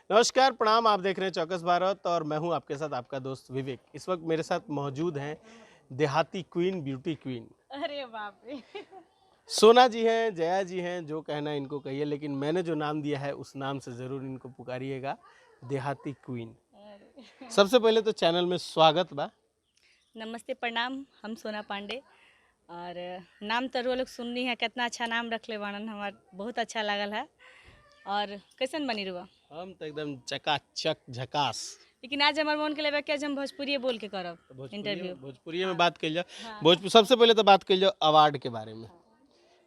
नमस्कार, प्रणाम। आप देख रहे हैं चौकस भारत और मैं हूं आपके साथ आपका दोस्त विवेक। इस वक्त मेरे साथ मौजूद हैं देहाती क्वीन, ब्यूटी क्वीन अरे बाप रे। सोना जी हैं, जया जी हैं, जो कहना है इनको कहिए, लेकिन मैंने जो नाम दिया है उस नाम से ज़रूर इनको पुकारिएगा, देहाती क्वीन। सबसे पहले तो चैनल में स्वागत बा। नमस्ते प्रणाम, हम सोना पांडे। और नाम तो लोग सुननी है, कितना अच्छा नाम रख ले बानन, हमार बहुत अच्छा लागल है। और कैसन बनी रुआ? हम तो एकदम चकाचक झकास। लेकिन आज हमार मन के लेवे कि आज हम भोजपुरी बोल के करब तो भोजपुरी इंटरव्यू। भोजपुरी में हाँ बात कल जाओ। हाँ भोजपुर सबसे पहले तो बात कल जाओ अवार्ड के बारे में।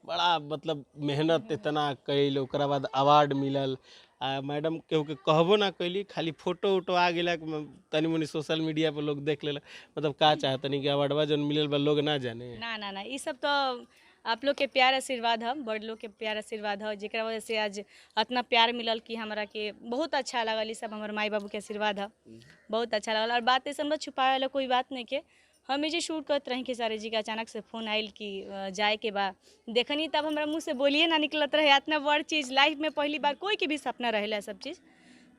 बड़ा मतलब मेहनत इतना कैल, ओकरा बाद अवार्ड मिलल। मैडम केहू के कहबो ना कैली, खाली फोटो उटो आ गेला तनी मुनी सोशल मीडिया पर लोग देख लेला। मतलब का चाहतनी कि अवार्डवा जौन मिलल बा लोग ना जाने। ना ना ना, ये सब तो आप लोग के प्यार आशीर्वाद है, बड़ लोग के प्यार आशीर्वाद है, जेकरा वजह से आज इतना प्यार मिलल कि हमरा के बहुत अच्छा लगल। ये सब हमारे माई बाबू के आशीर्वाद है, बहुत अच्छा लगल। और बात ऐसा छुपाए वाला कोई बात नहीं के। हम जे शूट करत रही खेसारी जी का, अचानक से फ़ोन आयल कि जाए के बा। देखनी तब हमारा मुँह से बोलिए ना निकलत रहे, इतना बड़ चीज़ लाइफ में पहली बार। कोई के भी सपना रहेला सब चीज़,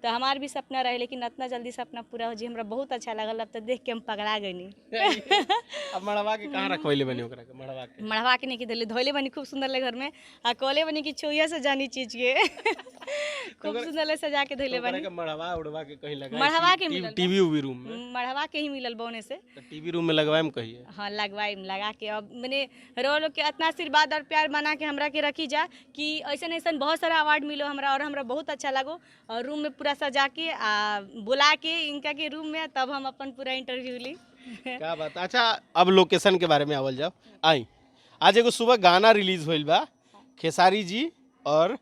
तो हमार भी सपना रहे, लेकिन इतना जल्दी सपना पूरा हो जी हमरा बहुत अच्छा लगल। अब तो देख के हम पगला गई। अब मड़वा के कहाँ रखवैले बनी ओकरा के? मड़वा के मढ़वा के नहीं कि धोले धोले बनी खूब सुंदर ले घर में। आ कहले बनी कि छुइया से जानी चीज के खूब सुंदर ले सजा के धोले ओकरा बनी। के मड़वा उड़वा के कहीं लगाई मढ़वा के मिलल बा। टीवी उवी रूम में? मढ़वा के ही मिलल बौने से। तो टीवी रूम में लगवाएम कहिए। हाँ लगवाई लगा के। अब मैंने रो लोग के इतना आशीर्वाद और प्यार बना के हमरा के रखी जा कि ऐसा ऐसा बहुत सारा अवार्ड मिलो हमरा, और हमरा बहुत अच्छा लगो। और रूम में पूरा सजा के बुला के इनका के रूम में, तब हम अपन पूरा इंटरव्यू ली। क्या बात। अच्छा, अब लोकेशन के बारे में आवल जाओ। आई आज एगो सुबह गाना रिलीज होइल बा खेसारी जी और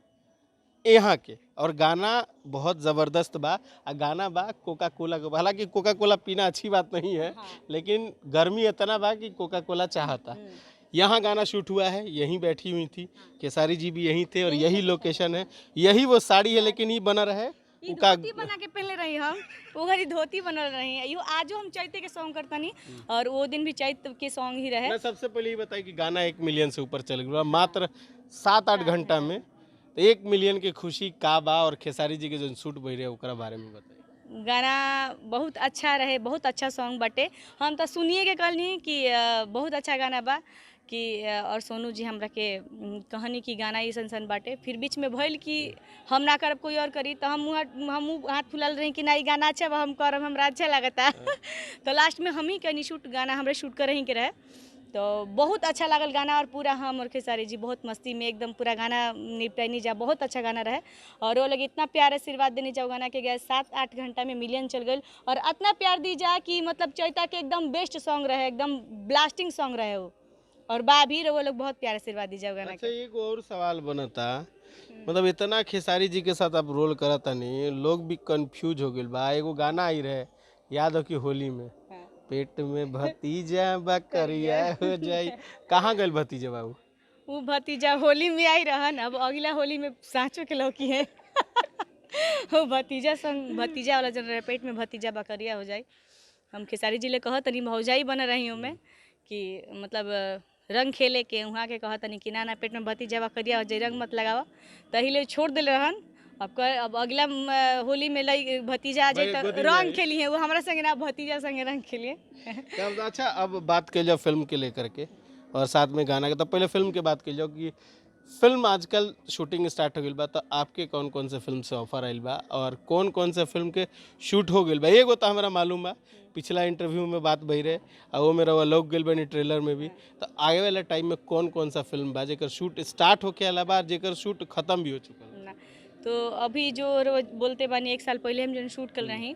यहाँ के, और गाना बहुत ज़बरदस्त बा। आ गाना बा कोका कोला के। हालांकि कोका कोला पीना अच्छी बात नहीं है, हाँ। लेकिन गर्मी इतना बा कि कोका कोला चाहता। यहाँ गाना शूट हुआ है, यहीं बैठी हुई थी खेसारी जी भी यहीं थे, और यही लोकेशन है, यही वो साड़ी है, लेकिन ये बना रहे ई उका। धोती बना के पहले रही हम, वो घड़ी धोती बनल रही। यो आजो हम चैते के सॉन्ग करतनी, और वो दिन भी चैत के सॉन्ग ही रहे। मैं सबसे पहले ये बताई कि गाना 1 मिलियन से ऊपर चल गया मात्र 7-8 घंटा में। तो 1 मिलियन की खुशी का बा, और खेसारी जी के जो शूट बह रहे ओकरा बारे में बताई। गाना बहुत अच्छा रहे, बहुत अच्छा सॉन्ग बटे। हम तो सुनिए के कहनी कि बहुत अच्छा गाना बा कि और सोनू जी हमरा के कहनी कि गाना ई सन बाटे। फिर बीच में भइल कि हम ना करब कोई और करी, तो हम हाथ फुलाल रही कि ना ई गाना अच्छा बा, हम करब, हमरा अच्छा लगता। तो लास्ट में हम ही कनी शूट गाना हमरे शूट कर ही के रहे। तो बहुत अच्छा लागल गाना, और पूरा हम और खेसारी जी बहुत मस्ती में एकदम पूरा गाना निपटैनी जा। बहुत अच्छा गाना रहे, और वो लोग इतना प्यार आशीर्वाद देने जाओ गाना के गए 7-8 घंटा में मिलियन चल गई। और इतना प्यार दी जा कि मतलब चैता के एकदम बेस्ट सॉन्ग रहे, एकदम ब्लास्टिंग सॉन्ग रहे वो। और बा भी वो लोग बहुत प्यार आशीर्वाद दी जाओ गाना अच्छा, के। एक और सवाल बनता। मतलब इतना खेसारी जी के साथ आप रोल करता नहीं, लोग भी कंफ्यूज हो गए बा। एगो गाना आई रहे, याद हो कि होली में, हाँ। पेट में भतीजा बकरिया हो जाई। कहाँ गए भतीजा बाबू? वो भतीजा होली में आई रहन, अब अगला होली में सांचो के लौकी है। वो भतीजा संग भतीजा वाला जन रहे, पेट में भतीजा बकरिया हो जाए। हम खेसारी जी ले कहत तनी भौजाई बन रही हूँ मैं कि मतलब रंग खेले के वहाँ के कहत तनी कि ना ना पेट में भतीजा बकरिया हो जाए, रंग मत लगावा। तही ले छोड़ दिले रहन। अब अगला होली में लई भतीजा आ जाए भाई तो गोदी में रंग आई। खेली है वो हमारा संगे, ना भतीजा संगे रंग खेलिए। अच्छा, अब बात कर जाओ फिल्म के लेकर के और साथ में गाना के। तो पहले फिल्म के बात कर जाओ कि फिल्म आजकल शूटिंग स्टार्ट हो गई बा, तो आपके कौन कौन से फिल्म से ऑफर आइल बा और कौन कौन से फिल्म के शूट हो गई बा? एगो तो हमारा मालूम बा, पिछला इंटरव्यू में बात भई रहे, और वो मेरा लोग गई बनी ट्रेलर में भी। तो आगे वाला टाइम में कौन कौन सा फिल्म बा जेकर शूट स्टार्ट होके अलावा जेकर शूट खत्म भी हो चुका है? ना। तो अभी जो रोज बोलते बानी, 1 साल पहले हम जो शूट कर रही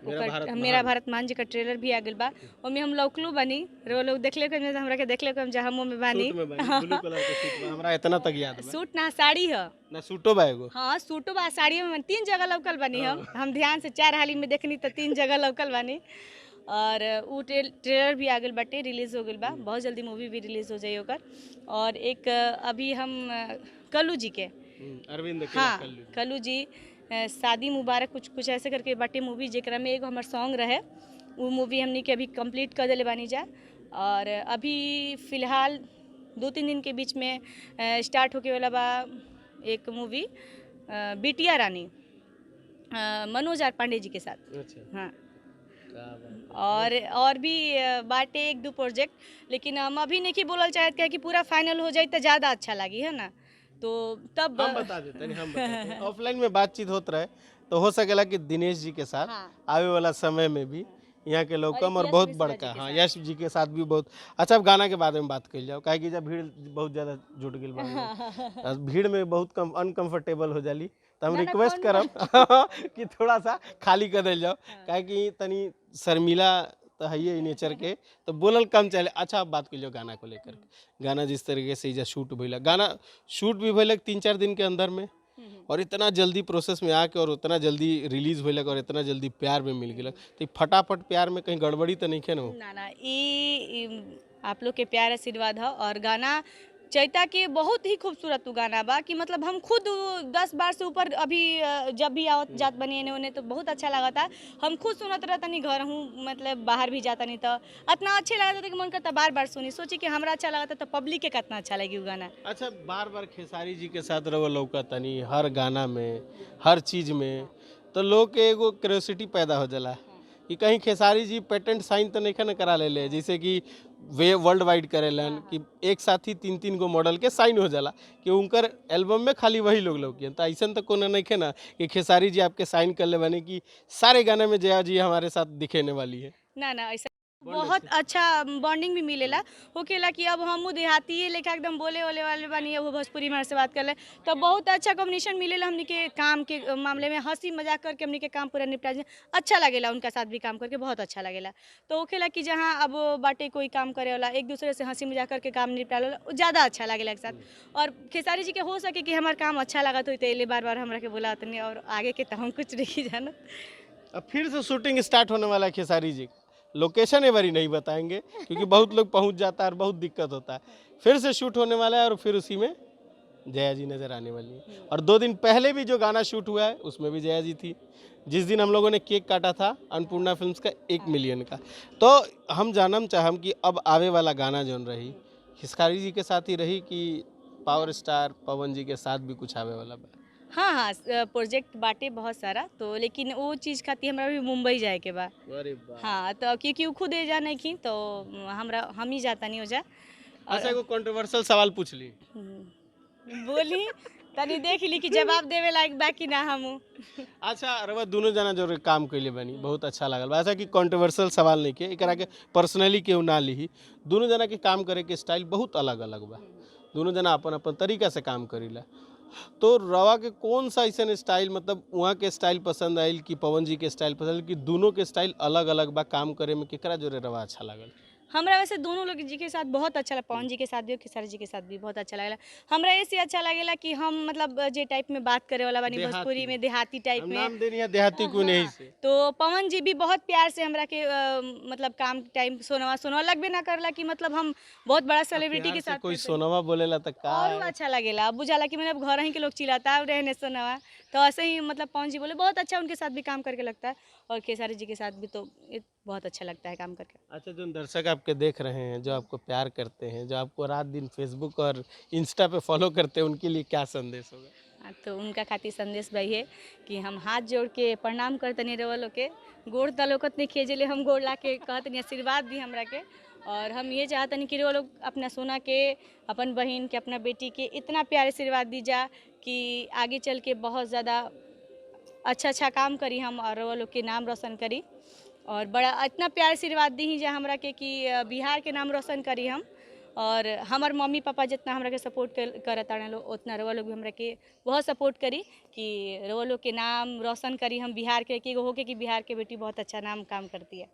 मेरा भारत मान जी का ट्रेलर भी आ गल बा। ओमे हम लौकलू बानी, रो लोग देखले के हमरा के देखले के हम जहामो में बानी। सूट में बानी, ब्लू कलर के सूट में, हमरा इतना तक याद बा। सूट ना साड़ी है। ना सूटो बा एगो? हाँ सूटो बा, साड़ियों में 3 जगह लौकल बानी। हम ध्यान से 4 हाली में देखनी तो 3 जगह लौकल बानी। और वो ट्रेलर भी आ गल बाटे, रिलीज हो गल बा। बहुत जल्दी मूवी भी रिलीज हो जाई ओकर। और एक अभी हम कल्लू जी के, अरविंद अकेला हाँ कल्लू। कल्लू जी शादी मुबारक कुछ कुछ ऐसे करके बाटे मूवी, जेकरा में एगो हमार सॉन्ग रहे। वो मूवी हमने के अभी कंप्लीट कर दिले बानी जा। और अभी फ़िलहाल 2-3 दिन के बीच में स्टार्ट होके वाला बा एक मूवी, बिटिया रानी। मनोज आर पांडे जी के साथ। अच्छा, हाँ, क्या बात है। और भी बाटे एक दो प्रोजेक्ट, लेकिन हम अभी नहीं बोलल चाहत कि पूरा फाइनल हो जाए तो ज़्यादा अच्छा लगी है ना, तो तब हम बता देते हैं, हम बताते हैं। ऑफलाइन में बातचीत होत रहे तो हो सकेला कि दिनेश जी के साथ हाँ, आवे वाला समय में भी यहाँ के लोग और कम एक और यश बहुत मिश्रा जी बड़का, के हाँ, साथ। यश जी के साथ भी बहुत अच्छा। अब गाना के बारे में बात कर जाओ, काहे कि जब भीड़ बहुत ज़्यादा जुट गई बा लोग, भीड़ में बहुत कम अनकंफर्टेबल हो जाली, तो हम ना ना रिक्वेस्ट कौन करब कि थोड़ा सा खाली कर दिल जाओ, काहे कि तनी शर्मिला तो है ही नेचर के, तो बोलल कम चले। अच्छा, अब बात कर लो गाना को लेकर। गाना जिस तरीके से इजा शूट भइला, गाना शूट भी भइलक 3-4 दिन के अंदर में, और इतना जल्दी प्रोसेस में आके और उतना जल्दी रिलीज भइलक और इतना जल्दी प्यार में मिल गेलक, तो ई फटाफट प्यार में कहीं गड़बड़ी तो नहीं है ना? ना ना आप लोग के प्यार आशीर्वाद है। और गाना चैता के बहुत ही खूबसूरत गाना बा कि मतलब हम खुद 10 बार से ऊपर अभी जब भी आवत जात बनी एने ओने तो बहुत अच्छा लगा था। हम खुद सुनत रहता नहीं, घर हूँ मतलब बाहर भी जाता नहीं तो इतना अच्छे लगा था कि मन करता बार बार सुनी, सोची कि हमरा अच्छा लगा था तो पब्लिक के कितना अच्छा लगी वो गाना। अच्छा, बार बार खेसारी जी के साथ रहो लौका तनी हर गाना में, हर चीज में, तो लोग के एगो क्यूरियोसिटी पैदा हो जाला कि कहीं खेसारी जी पेटेंट साइन तो नहीं न करा ले, जैसे कि वे वर्ल्ड वाइड करेलन कि एक साथ ही 3-3 गो मॉडल के साइन हो जाला कि उनकर एल्बम में खाली वही लोग लौकियन, तो ऐसा तो कोनो नहीं है ना कि खेसारी जी आपके साइन कर ले बने कि सारे गाने में जया जी हमारे साथ दिखेने वाली है। ना ना ऐसा बॉन्ड बहुत अच्छे। अच्छा बॉन्डिंग भी मिलेला। होकेला कि अब हम देहाती लेखा एकदम बोले वाले वाले बानी, वो भोजपुरी में से बात कर ले तो बहुत अच्छा कॉम्बिनेशन मिलेला हमनी के काम के मामले में, हंसी मजाक करके हमनी के काम पूरा निपटा जाए, अच्छा लगेला उनका साथ भी काम करके बहुत अच्छा लगेला। तो होकेला कि जहाँ अब बाटे कोई काम करे वाला एक दूसरे से हंसी मजाक करके काम निपटा ला ज़्यादा अच्छा लगेला एक साथ। और खेसारी जी के हो सके कि हमार काम अच्छा लगा तो इसलिए बार बार हमरा के बोला तनी, और आगे के तो हम कुछ नहीं जानत। अब फिर से शूटिंग स्टार्ट होने वाला है खेसारी जी का। लोकेशन एक बारी नहीं बताएंगे क्योंकि बहुत लोग पहुंच जाता है और बहुत दिक्कत होता है। फिर से शूट होने वाला है और फिर उसी में जया जी नजर आने वाली है। और 2 दिन पहले भी जो गाना शूट हुआ है उसमें भी जया जी थी, जिस दिन हम लोगों ने केक काटा था अन्नपूर्णा फिल्म्स का 1 मिलियन का। तो हम जानम चाहम कि अब आवे वाला गाना जौन रही खेसारी जी के साथ ही रही कि पावर स्टार पवन जी के साथ भी कुछ आवे वाला बा? हाँ हाँ, प्रोजेक्ट बाटे बहुत सारा, तो लेकिन वो चीज़ खातिर हमरा भी मुंबई जाए के बा। अरे वाह। हाँ, तो क्योंकि वो खुद एजा नहीं की तो हमरा हम ही जाता नहीं हो जा। अच्छा, और एगो कंट्रोवर्शियल सवाल पूछ ली। बोली तनी देख ली कि जवाब देवे लायक बा कि ना हमू। अच्छा, रउआ दोनों जना जो काम कइले बानी बहुत अच्छा लागल बा। ऐसा कि कंट्रोवर्शियल सवाल नहीं के, एकरा के पर्सनली केहू ना लिही। दोनों जना के काम करे के स्टाइल बहुत अलग-अलग बा। दोनों जना अपन-अपन तरीका से काम करीला। तो रवा के कौन सा ऐसा स्टाइल, मतलब वहाँ के स्टाइल पसंद आइल कि पवन जी के स्टाइल पसंद आइल कि दोनों के स्टाइल अलग-अलग बा, काम करे में केकरा जोरे रवा अच्छा लागल? हमरा वैसे दोनों लोग जी के साथ बहुत अच्छा लगा, पवन जी के साथ भी और खेसारी जी के साथ भी बहुत अच्छा लगेला। हमरा ऐसे अच्छा लगेला कि हम मतलब जे टाइप में बात करे वाला बानी भोजपुरी देहाती। में देहाती टाइप हम में। नाम देनी है देहाती क्यों नहीं हाँ, से। तो पवन जी भी बहुत प्यार से हमरा के मतलब काम टाइम सोनवा सोनवा लगबे ना करला कि मतलब हम बहुत बड़ा अब सेलिब्रिटी प्यार के से साथ कोई करते। सोनवा बोलेला त का और वो है? अच्छा लगेला, अब बुझाला कि मतलब घर ही के लोग चिल्लाता रहने सोनवा, तो ऐसे ही मतलब पवन जी बोले बहुत अच्छा, उनके साथ भी काम करके लगता है। और खेसारी जी के साथ भी तो बहुत अच्छा लगता है काम करके। अच्छा, जो दर्शक आपके देख रहे हैं, जो आपको प्यार करते हैं, जो आपको रात दिन फेसबुक और इंस्टा पे फॉलो करते हैं, उनके लिए क्या संदेश होगा? तो उनका खातिर संदेश भाई है कि हम हाथ जोड़ के प्रणाम करतनी रवा लोग के, गोड़ तलोकत नहीं खेजले, हम गोड़ ला के कहतनी आशीर्वाद दी हमरा के। और हम ये चाहतनी कि रवा लोग अपना सोना के, अपन बहन के, अपना बेटी के इतना प्यार आशीर्वाद दी जा कि आगे चल के बहुत ज़्यादा अच्छा अच्छा काम करी हम और रवा लोग के नाम रोशन करी। और बड़ा इतना प्यार आशीर्वाद दी जा हमरा के कि बिहार के नाम रोशन करी हम। और हमार मम्मी पापा जितना हमरा के सपोर्ट करत ताड़न लोग, उतना रवा लोग भी हमरा के बहुत सपोर्ट करी कि रवा लोग के नाम रोशन करी हम बिहार के, कि एगो होके कि बिहार के बेटी बहुत अच्छा नाम काम करती है।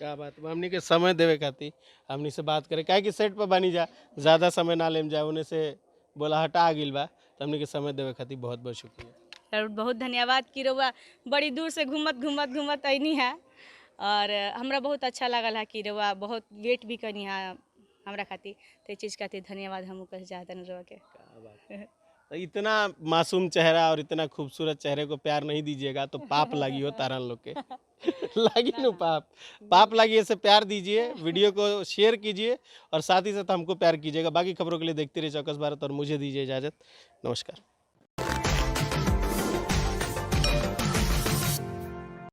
क्या बात बा, हमनी के समय देवे खातिर हमनी से बात करे, काहे कि सेट पर बनी जा, ज़्यादा समय ना लेम जा, उन्हें से बोला हटा गिल बा, तो हमनी के समय देवे खातिर बहुत बहुत शुक्रिया। और बहुत धन्यवाद कि रउआ बड़ी दूर से घूमत घूमत घूमत अइनी है। और हमरा बहुत अच्छा लगल है कि रउआ बहुत वेट भी करनी है हमरा खातिर, तो चीज़ खातिर धन्यवाद हम कहे चाहते हैं रउआ के। क्या बात है। तो इतना मासूम चेहरा और इतना खूबसूरत चेहरे को प्यार नहीं दीजिएगा तो पाप लगी हो तारन लोग के। लगी नु पाप, पाप लगी, ऐसे प्यार दीजिए, वीडियो को शेयर कीजिए और साथ ही साथ हमको प्यार कीजिएगा। बाकी खबरों के लिए देखते रहिए चौकस भारत और मुझे दीजिए इजाज़त। नमस्कार।